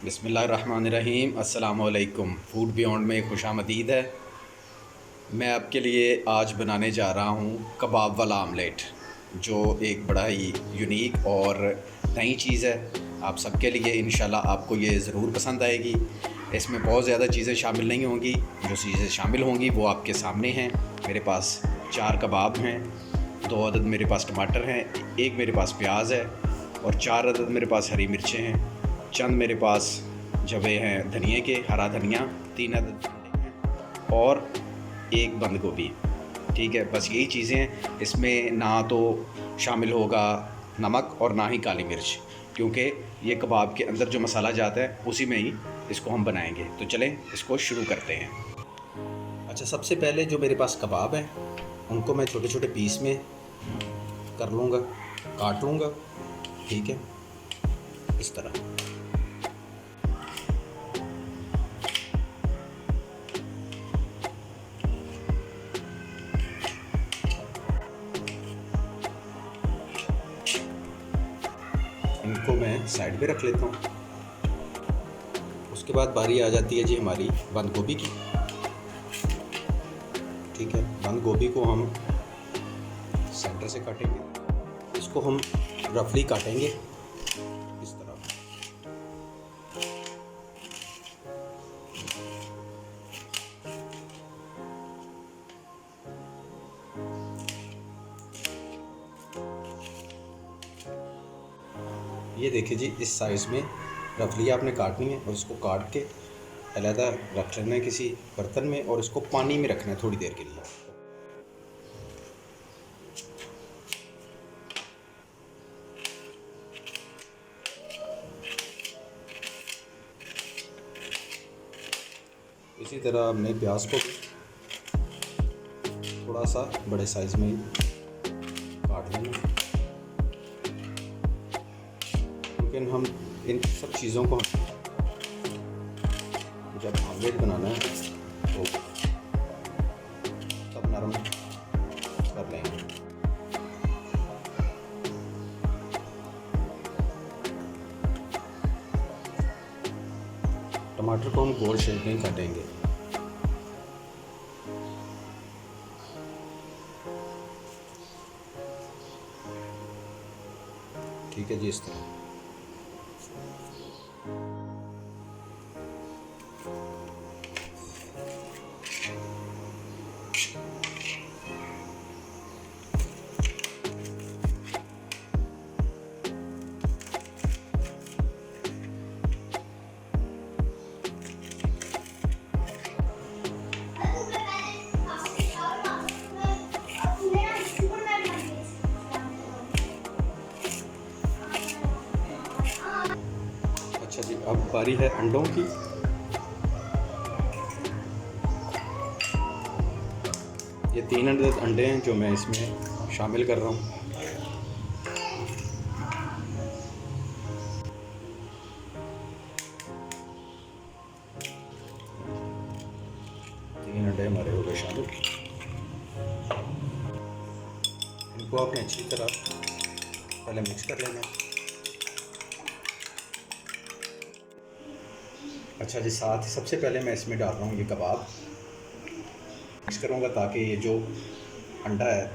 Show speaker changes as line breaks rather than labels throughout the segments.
बिस्मिल्लाहिर्रहमानिर्रहीम। अस्सलामुअलैकुम। Food beyond में खुशामदीद है। मैं आपके लिए आज बनाने जा रहा हूँ कबाब वाला आमलेट, जो एक बड़ा ही यूनिक और नई चीज़ है। आप सबके लिए इंशाल्लाह आपको ये ज़रूर पसंद आएगी। इसमें बहुत ज़्यादा चीज़ें शामिल नहीं होंगी। जो चीज़ें शामिल होंगी वो आपके सामने हैं। मेरे पास 4 कबाब हैं, 2 अदद मेरे पास टमाटर हैं, 1 मेरे पास प्याज है और 4 अदद मेरे पास हरी मिर्चें हैं। चंद मेरे पास जवे हैं धनिए के, हरा धनिया 3 अदद हैं और 1 बंद गोभी। ठीक है, बस यही चीज़ें हैं। इसमें ना तो शामिल होगा नमक और ना ही काली मिर्च, क्योंकि ये कबाब के अंदर जो मसाला जाता है उसी में ही इसको हम बनाएंगे। तो चलें इसको शुरू करते हैं। अच्छा, सबसे पहले जो मेरे पास कबाब हैं उनको मैं छोटे छोटे पीस में कर लूँगा, काट लूँगा। ठीक है, इस तरह। इनको मैं साइड पे रख लेता हूँ। उसके बाद बारी आ जाती है जी हमारी बंद गोभी की। ठीक है, बंद गोभी को हम सेंटर से काटेंगे। इसको हम रफली काटेंगे इस तरह। ये देखिए जी, इस साइज़ में रफली आपने काटनी है और इसको काट के अलहदा रख लेना है किसी बर्तन में और इसको पानी में रखना है थोड़ी देर के लिए। इसी तरह हमने प्याज को थोड़ा सा बड़े साइज़ में काट लेना, लेकिन हम इन सब चीज़ों को जब आमलेट बनाना है तो तब नरम कर लेंगे। टमाटर को हम गोल शेप में काटेंगे। ठीक है जी, इस तरह। अच्छा जी, अब बारी है अंडों की। ये 3 अंडे हैं जो मैं इसमें शामिल कर रहा हूँ। तीन अंडे हमारे हो गए शामिल। इनको आपने अच्छी तरह पहले मिक्स कर लेना है। अच्छा जी, साथ ही सबसे पहले मैं इसमें डाल रहा हूँ ये कबाब। मिक्स करूँगा ताकि ये जो अंडा है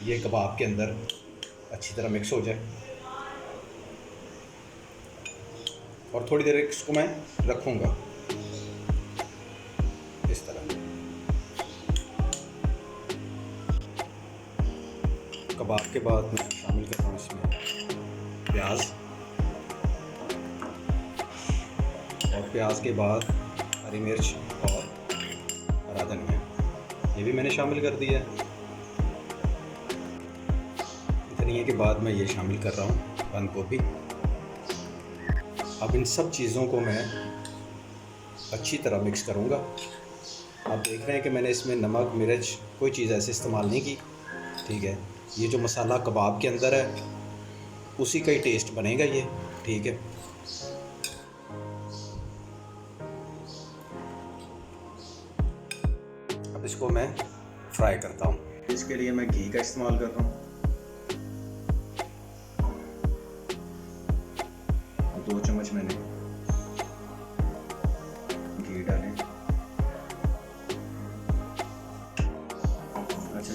ये कबाब के अंदर अच्छी तरह मिक्स हो जाए और थोड़ी देर इसको मैं रखूँगा इस तरह। कबाब के बाद मैं शामिल कर रहा हूँ इसमें प्याज, और प्याज के बाद हरी मिर्च और हरा धनिया, ये भी मैंने शामिल कर दिया है। धनिया के बाद मैं ये शामिल कर रहा हूँ बंद गोभी। अब इन सब चीज़ों को मैं अच्छी तरह मिक्स करूँगा। आप देख रहे हैं कि मैंने इसमें नमक मिर्च कोई चीज़ ऐसे इस्तेमाल नहीं की। ठीक है, ये जो मसाला कबाब के अंदर है उसी का ही टेस्ट बनेगा ये। ठीक है, अब इसको मैं फ्राई करता हूँ। इसके लिए मैं घी का इस्तेमाल कर रहा हूँ। 2 चम्मच मैंने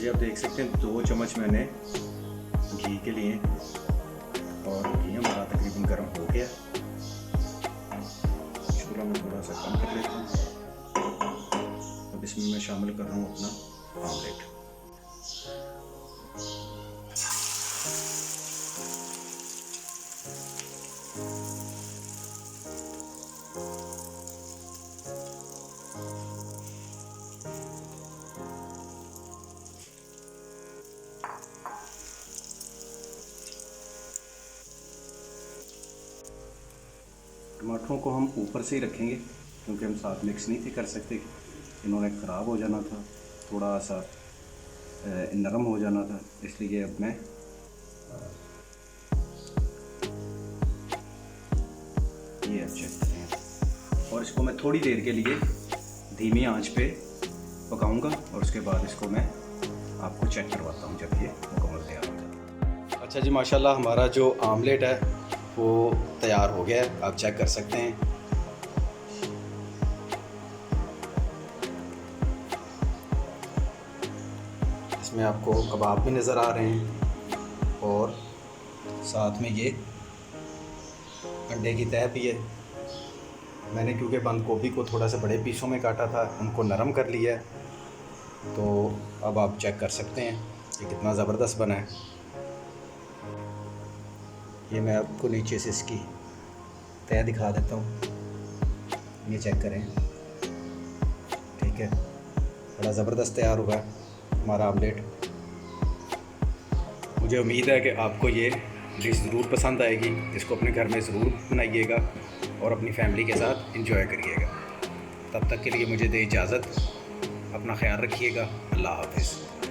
जी आप देख सकते हैं 2 चम्मच मैंने घी के लिए, और घी हमारा तकरीबन गर्म हो गया। चूल्हा में थोड़ा सा कम कर लेता हूँ। अब इसमें मैं शामिल कर रहा हूँ अपना आमलेट। टमाटरों को हम ऊपर से ही रखेंगे क्योंकि हम साथ मिक्स नहीं थे कर सकते, इन्होंने ख़राब हो जाना था, थोड़ा सा नरम हो जाना था, इसलिए अब मैं ये अब चेक करें। और इसको मैं थोड़ी देर के लिए धीमी आंच पे पकाऊंगा और उसके बाद इसको मैं आपको चेक करवाता हूँ जब ये मुकम्मल तैयार हो जाए। अच्छा जी, माशाल्लाह हमारा जो आमलेट है वो तैयार हो गया है, आप चेक कर सकते हैं। इसमें आपको कबाब भी नज़र आ रहे हैं और साथ में ये अंडे की तह भी है। मैंने क्योंकि बंद गोभी को थोड़ा सा बड़े पीसों में काटा था, उनको नरम कर लिया है, तो अब आप चेक कर सकते हैं कि कितना ज़बरदस्त बना है। ये मैं आपको नीचे से इसकी तह दिखा देता हूँ, ये चेक करें। ठीक है, बड़ा ज़बरदस्त तैयार हुआ है हमारा आमलेट। मुझे उम्मीद है कि आपको ये डिश ज़रूर पसंद आएगी, इसको अपने घर में ज़रूर बनाइएगा और अपनी फैमिली के साथ एंजॉय करिएगा। तब तक के लिए मुझे दे इजाज़त, अपना ख्याल रखिएगा। अल्लाह हाफ़िज़।